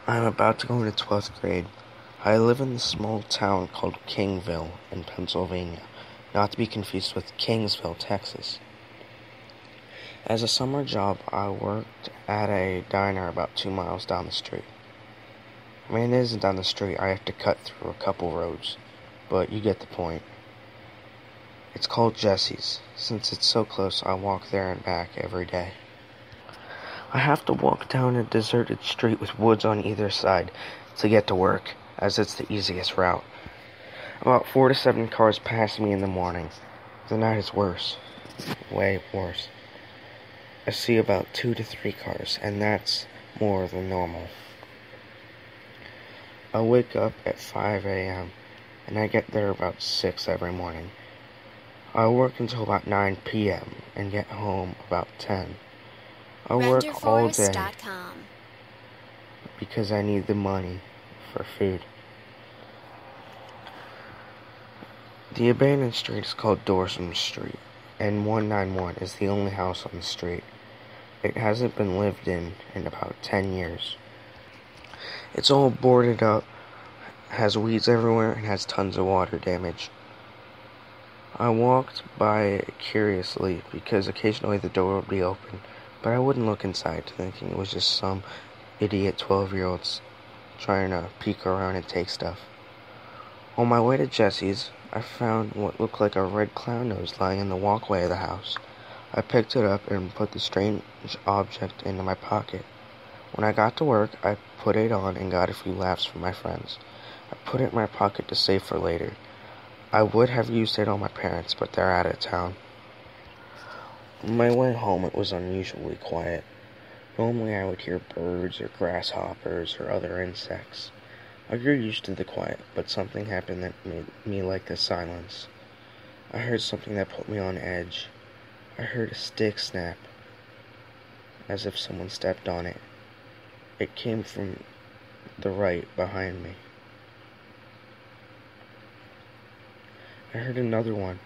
I'm about to go into 12th grade. I live in the small town called Kingville in Pennsylvania, not to be confused with Kingsville, Texas. As a summer job, I worked at a diner about 2 miles down the street. I mean, it isn't down the street, I have to cut through a couple roads, but you get the point. It's called Jesse's. Since it's so close, I walk there and back every day. I have to walk down a deserted street with woods on either side to get to work, as it's the easiest route. About 4 to 7 cars pass me in the morning. The night is worse. Way worse. I see about 2 to 3 cars, and that's more than normal. I wake up at 5 a.m., and I get there about 6 every morning. I work until about 9 p.m. and get home about 10. I work all day because I need the money for food. The abandoned street is called Dorsham Street, and 191 is the only house on the street. It hasn't been lived in about 10 years. It's all boarded up, has weeds everywhere, and has tons of water damage. I walked by it curiously because occasionally the door would be open, but I wouldn't look inside, thinking it was just some idiot 12-year-olds trying to peek around and take stuff. On my way to Jesse's, I found what looked like a red clown nose lying in the walkway of the house. I picked it up and put the strange object into my pocket. When I got to work, I put it on and got a few laughs from my friends. I put it in my pocket to save for later. I would have used it on my parents, but they're out of town. On my way home, it was unusually quiet. Normally I would hear birds or grasshoppers or other insects. I grew used to the quiet, but something happened that made me like the silence. I heard something that put me on edge. I heard a stick snap, as if someone stepped on it. It came from the right behind me. I heard another one.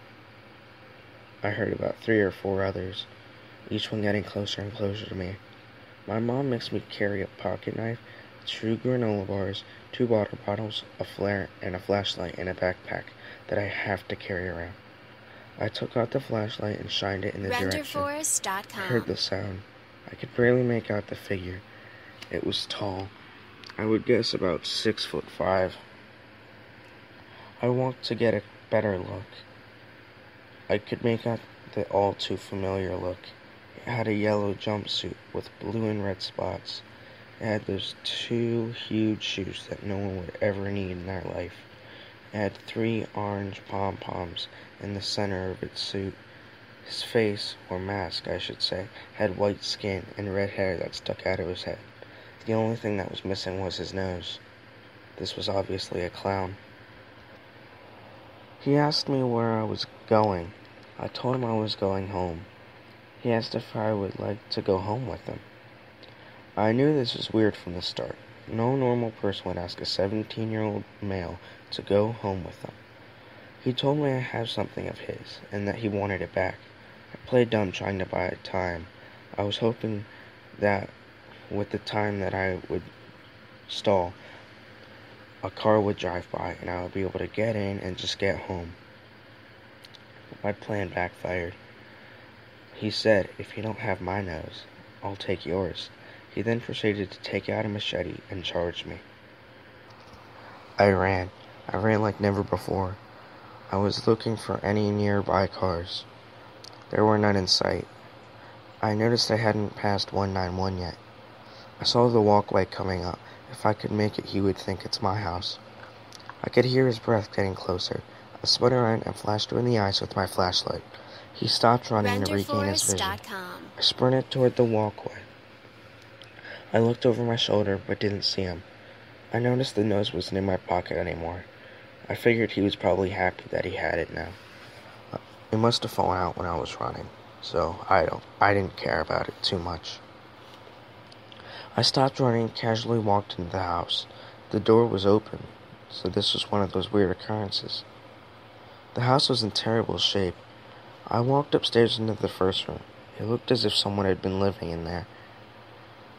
I heard about 3 or 4 others, each one getting closer and closer to me. My mom makes me carry a pocket knife, 2 granola bars, 2 water bottles, a flare, and a flashlight in a backpack that I have to carry around. I took out the flashlight and shined it in the direction. I heard the sound. I could barely make out the figure. It was tall. I would guess about 6'5". I walked to get a better look. I could make out the all too familiar look. It had a yellow jumpsuit with blue and red spots. It had those 2 huge shoes that no one would ever need in their life. It had 3 orange pom-poms in the center of its suit. His face, or mask I should say, had white skin and red hair that stuck out of his head. The only thing that was missing was his nose. This was obviously a clown. He asked me where I was going. I told him I was going home. He asked if I would like to go home with him. I knew this was weird from the start. No normal person would ask a 17-year-old male to go home with them. He told me I have something of his, and that he wanted it back. I played dumb trying to buy time. I was hoping that with the time that I would stall, a car would drive by and I would be able to get in and just get home. My plan backfired. He said, "If you don't have my nose, I'll take yours." He then proceeded to take out a machete and charge me. I ran like never before. I was looking for any nearby cars. There were none in sight. I noticed I hadn't passed 191 yet. I saw the walkway coming up. If I could make it, he would think it's my house. I could hear his breath getting closer. I spun around and flashed him in the eyes with my flashlight. He stopped running to regain his vision. I sprinted toward the walkway. I looked over my shoulder, but didn't see him. I noticed the nose wasn't in my pocket anymore. I figured he was probably happy that he had it now. It must have fallen out when I was running, so I didn't care about it too much. I stopped running and casually walked into the house. The door was open, so this was one of those weird occurrences. The house was in terrible shape. I walked upstairs into the first room. It looked as if someone had been living in there.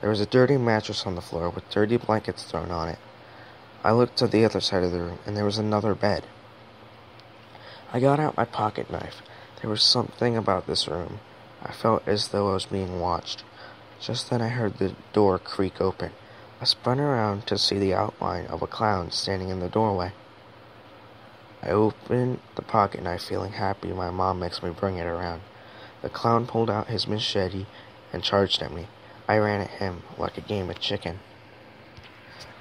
There was a dirty mattress on the floor with dirty blankets thrown on it. I looked to the other side of the room, and there was another bed. I got out my pocket knife. There was something about this room. I felt as though I was being watched. Just then I heard the door creak open. I spun around to see the outline of a clown standing in the doorway. I opened the pocket knife, feeling happy my mom makes me bring it around. The clown pulled out his machete and charged at me. I ran at him like a game of chicken.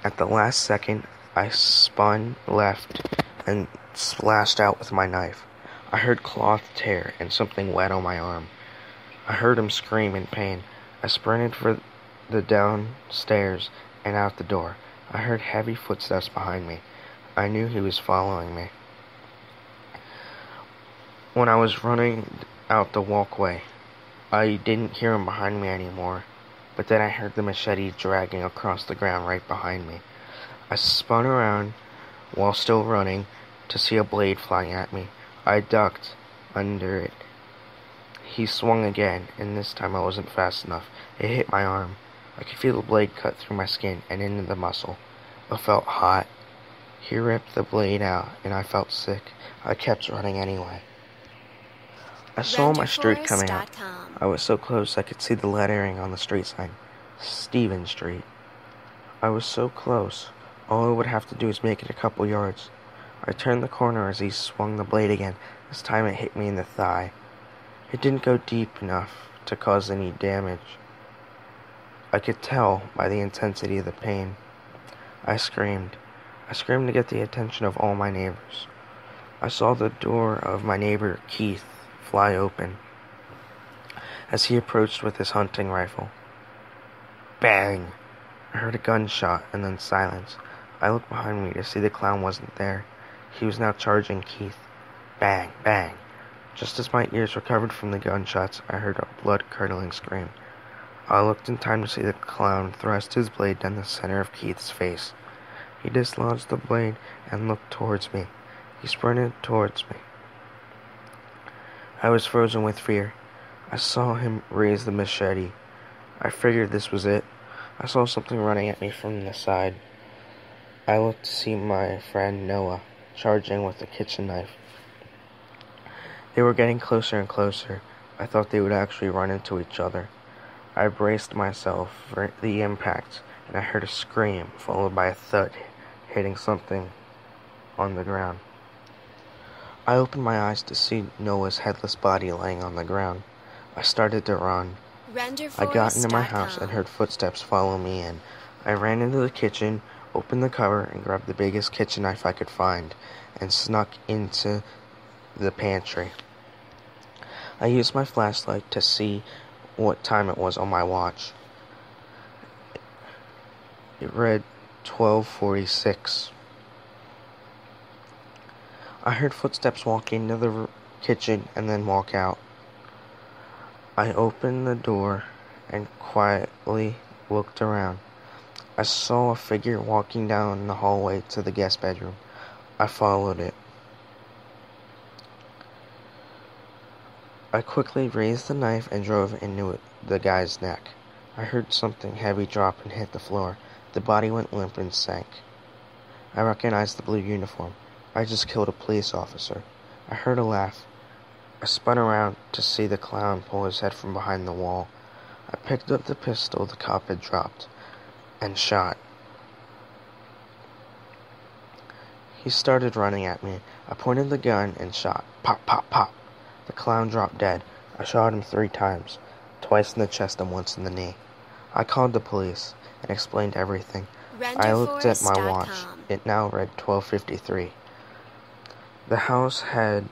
At the last second, I spun left and splashed out with my knife. I heard cloth tear and something wet on my arm. I heard him scream in pain. I sprinted for the downstairs and out the door. I heard heavy footsteps behind me. I knew he was following me. When I was running out the walkway, I didn't hear him behind me anymore, but then I heard the machete dragging across the ground right behind me. I spun around while still running to see a blade flying at me. I ducked under it. He swung again, and this time I wasn't fast enough. It hit my arm. I could feel the blade cut through my skin and into the muscle. It felt hot. He ripped the blade out, and I felt sick. I kept running anyway. I saw my street coming up. I was so close I could see the lettering on the street sign. Stephen Street. I was so close. All I would have to do is make it a couple yards. I turned the corner as he swung the blade again. This time it hit me in the thigh. It didn't go deep enough to cause any damage. I could tell by the intensity of the pain. I screamed. I screamed to get the attention of all my neighbors. I saw the door of my neighbor Keith fly open as he approached with his hunting rifle. Bang! I heard a gunshot and then silence. I looked behind me to see the clown wasn't there. He was now charging Keith. Bang! Bang! Just as my ears recovered from the gunshots, I heard a blood-curdling scream. I looked in time to see the clown thrust his blade down the center of Keith's face. He dislodged the blade and looked towards me. He sprinted towards me. I was frozen with fear. I saw him raise the machete. I figured this was it. I saw something running at me from the side. I looked to see my friend Noah charging with a kitchen knife. They were getting closer and closer. I thought they would actually run into each other. I braced myself for the impact, and I heard a scream, followed by a thud hitting something on the ground. I opened my eyes to see Noah's headless body laying on the ground. I started to run. I got into my house and heard footsteps follow me in. I ran into the kitchen, opened the cover, and grabbed the biggest kitchen knife I could find, and snuck into the pantry. I used my flashlight to see what time it was on my watch. It read 12:46. I heard footsteps walk into the kitchen and then walk out. I opened the door and quietly looked around. I saw a figure walking down the hallway to the guest bedroom. I followed it. I quickly raised the knife and drove into the guy's neck. I heard something heavy drop and hit the floor. The body went limp and sank. I recognized the blue uniform. I just killed a police officer. I heard a laugh. I spun around to see the clown pull his head from behind the wall. I picked up the pistol the cop had dropped and shot. He started running at me. I pointed the gun and shot. Pop, pop, pop. The clown dropped dead. I shot him 3 times, twice in the chest and once in the knee. I called the police and explained everything. I looked at my watch. It now read 12:53. The house had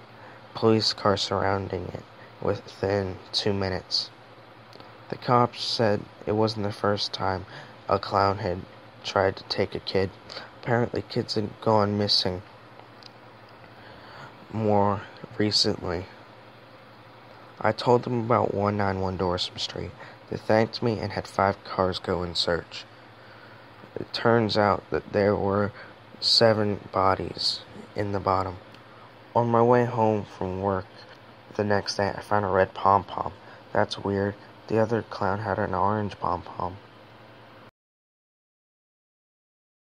police cars surrounding it within 2 minutes. The cops said it wasn't the first time a clown had tried to take a kid. Apparently kids had gone missing more recently. I told them about 191 Dorsum Street. They thanked me and had 5 cars go in search. It turns out that there were 7 bodies in the bottom. On my way home from work the next day, I found a red pom-pom. That's weird. The other clown had an orange pom-pom.